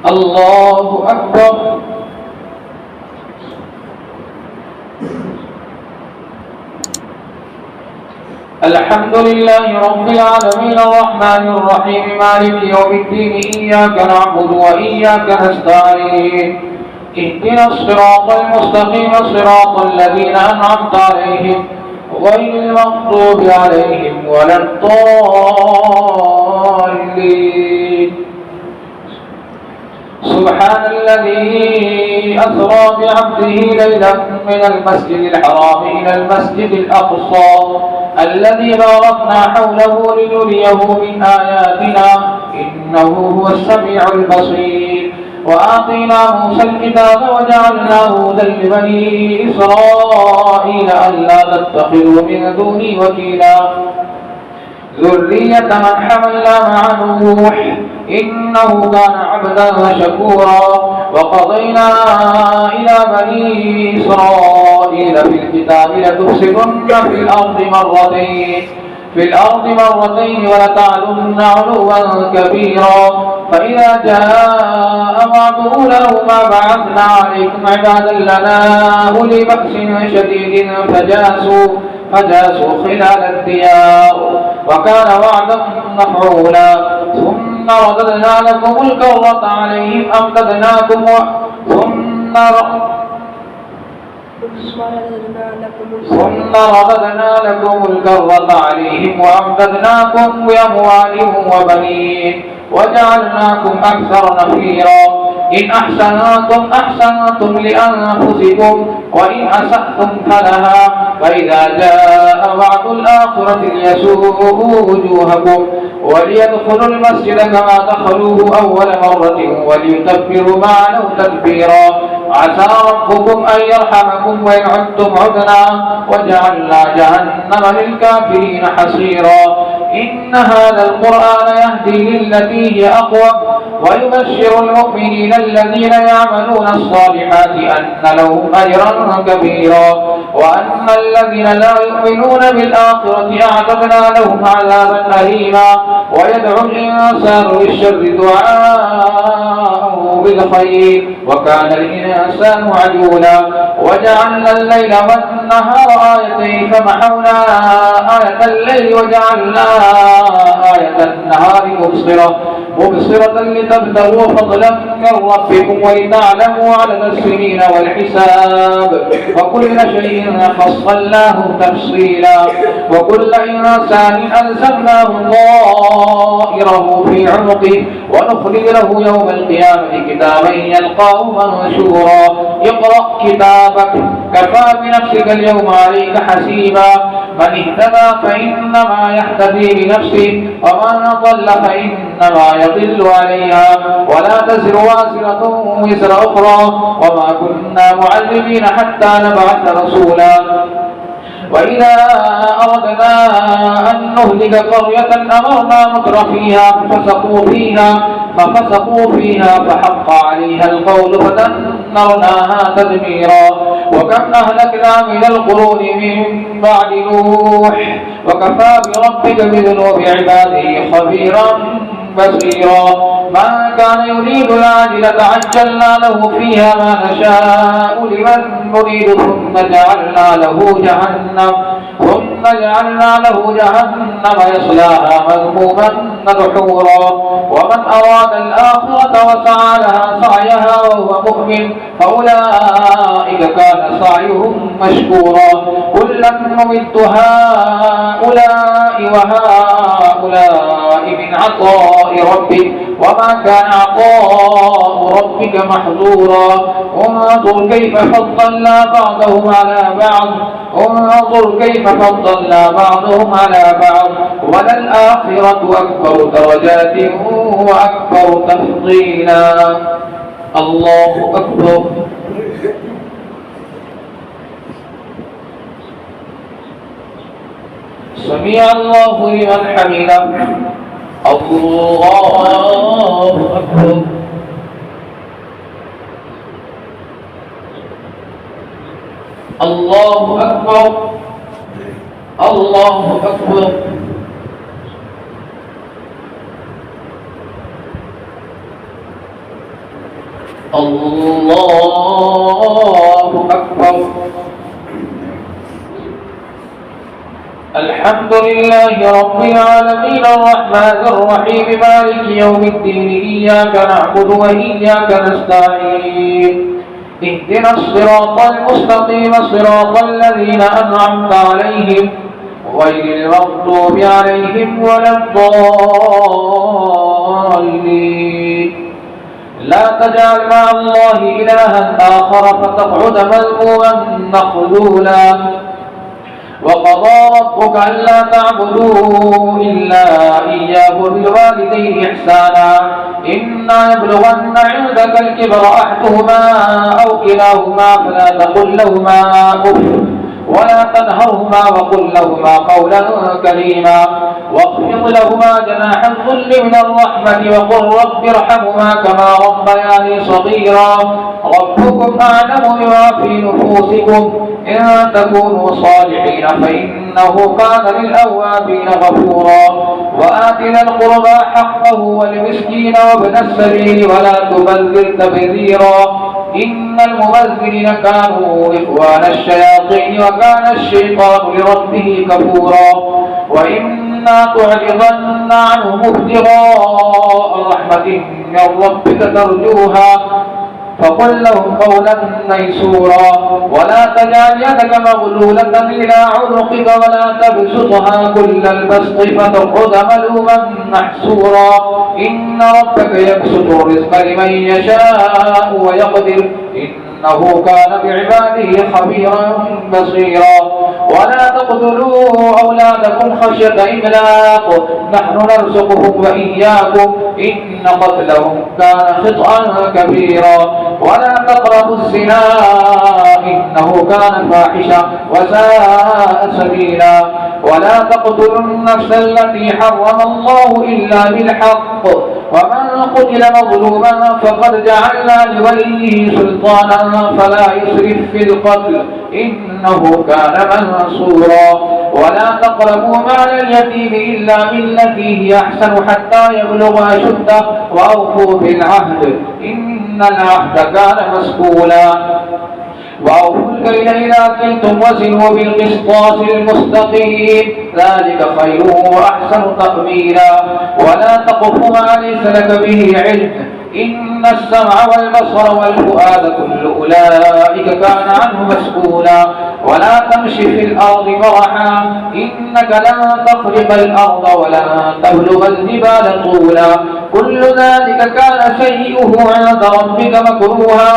الله أكبر. الحمد لله رب العالمين الرحمن الرحيم مالك يوم الدين إياك نعبد وإياك نستعين اهدنا الصراط المستقيم صراط الذين أنعمت عليهم غير المغضوب عليهم ولا الضالين. سبحان الذي أسرى بعبده ليلا من المسجد الحرام إلى المسجد الأقصى الذي باركنا حوله لنريه من آياتنا إنه هو السميع البصير. وآتينا موسى الكتاب وجعلناه هدى لبني إسرائيل ألا تتخذوا من دوني وكيلا ذرية من حملنا مع نوح إنه كان عبدا شكورا. وقضينا إلى بني إسرائيل في الكتاب لتفسدن في الأرض مرتين ولتعلن علوا كبيرا. فإذا جاء وعد أولاهما بعثنا عليكم عبادا لنا أولي بأس شديد فجاسوا خلال الديار وكان وعدا مفعولا. ثم رددنا لكم الكرة عليهم أمددناكم وأمددناكم بأموال وبنين وجعلناكم أكثر نفيرا. إن أحسنتم لأنفسكم وإن أسأتم فلها. فإذا جاء وعد الآخرة ليسوءوا وجوهكم وليدخلوا المسجد كما دخلوه أول مرة وليتبروا ما علوا تدبيرا. عسى ربكم أن يرحمكم وإن عدتم عدنا وجعلنا جهنم للكافرين حصيرا. إن هذا القرآن يهدي للتي هي أقوم ويبشر المؤمنين الذين يعملون الصالحات أن لهم أجرا كبيرا وأن الذين لا يؤمنون بالآخرة أعتدنا لهم عذابا أليما. ويدعو الإنسان بالشر دعاءه بالخير وكان الإنسان عجولا. وجعلنا الليل والنهار آيتين فمحونا آية الليل وجعلنا آية النهار مبصرة لتبتغوا فضلا من ربكم ولتعلموا عدد السنين والحساب وكل شيء فصلناه تفصيلا. وكل إنسان ألزمناه طائره في عنقه ونخرج له يوم القيامة كتابا يلقاه منشورا. اقرأ كتابك كفى بنفسك اليوم عليك حسيبا. من اهتدى فإنما يهتدي لنفسه ومن ضل فإنما يضل عليها ولا تزر وازرة وزر أخرى وما كنا معذبين حتى نبعث رسولا. وإذا أردنا أن نهلك قرية أمرنا متر فيها ففسقوا فيها فحق عليها القول فدمرناها تدميرا. وكم أهلكنا من القرون من بعد نوح وكفى بربك بذنوب عباده خبيرا بصيرا. من كان يريد العاجلة عجلنا له فيها ما نشاء لمن نريد ثم جعلنا له جهنم يصلاها مذموما مدحورا. ومن أراد الآخرة وسعى لها سعيها وهو مؤمن فأولئك كان سعيهم مشكورا. كلا نمد هؤلاء وهؤلاء من عطاء ربك وما كان عطاء ربك محظورا. انظر كيف فضلنا بعضهم على بعض وللآخرة أكبر درجات وأكبر تفضيلا. الله أكبر. سمع الله لمن حمده. الله أكبر. الله أكبر. الله أكبر. الله أكبر. الحمد لله رب العالمين الرحمن الرحيم مالك يوم الدين إياك نعبد وإياك نستعين اهدنا الصراط المستقيم صراط الذين أنعمت عليهم غير المغضوب عليهم ولا الضالين. لا تجعل مع الله إلها آخر فتقعد مذموما مخذولا. وقضى ربك ألا تعبدوا إلا إياه وبالوالدين إحسانا إما يبلغن عندك الكبر أحدهما أو كلاهما فلا تقل لهما أف ولا تنهرهما وقل لهما قولا كريما واخفض لهما جناح الذل من الرحمة وقل رب ارحمهما كما ربياني صغيرا. ربكم أعلم بما في نفوسكم إن تكونوا صالحين فإنه كان للأوابين غفورا. وآت ذا القربى حقه والمسكين وابن السبيل ولا تبذر تبذيرا إن المبذرين كانوا إخوان الشياطين وكان الشيطان لربه كفورا. وإما تعرضن عنهم ابتغاء رحمة من ربك ترجوها فقل لهم قولا ميسورا. ولا تجعل يدك مغلولة إلى عنقك ولا تبسطها كل البسط فتقعد ملوما محسورا. إن ربك يبسط الرزق لمن يشاء ويقدر إنه كان بعباده خبيرا بصيرا. ولا تقتلوا أولادكم خشية إملاق نحن نرزقهم وإياكم إن قتلهم كان خطأ كبيرا. ولا تقربوا الزنا إنه كان فاحشا وساء سبيلا. ولا تقتلوا النفس التي حرم الله إلا بالحق ومن قتل مظلوما فقد جعلنا لوليه سلطانا فلا يسرف في القتل إنه كان منصورا. ولا تقربوا مال اليتيم إلا بالتي هي أحسن حتى يبلغ أشده وأوفوا بالعهد إن العهد كان مسؤولا. وأوفوا الكيل إذا كلتم وزنوا بالقسطاس المستقيم ذلك خير وأحسن تأويلا. ولا تقف ما ليس لك به علم إن السمع والبصر والفؤاد كل أولئك كان عنه مسؤولا. ولا تمش في الأرض مرحا إنك لن تخرق الأرض ولن تبلغ الجبال طولا. كل ذلك كان سيئه عند ربك مكروها.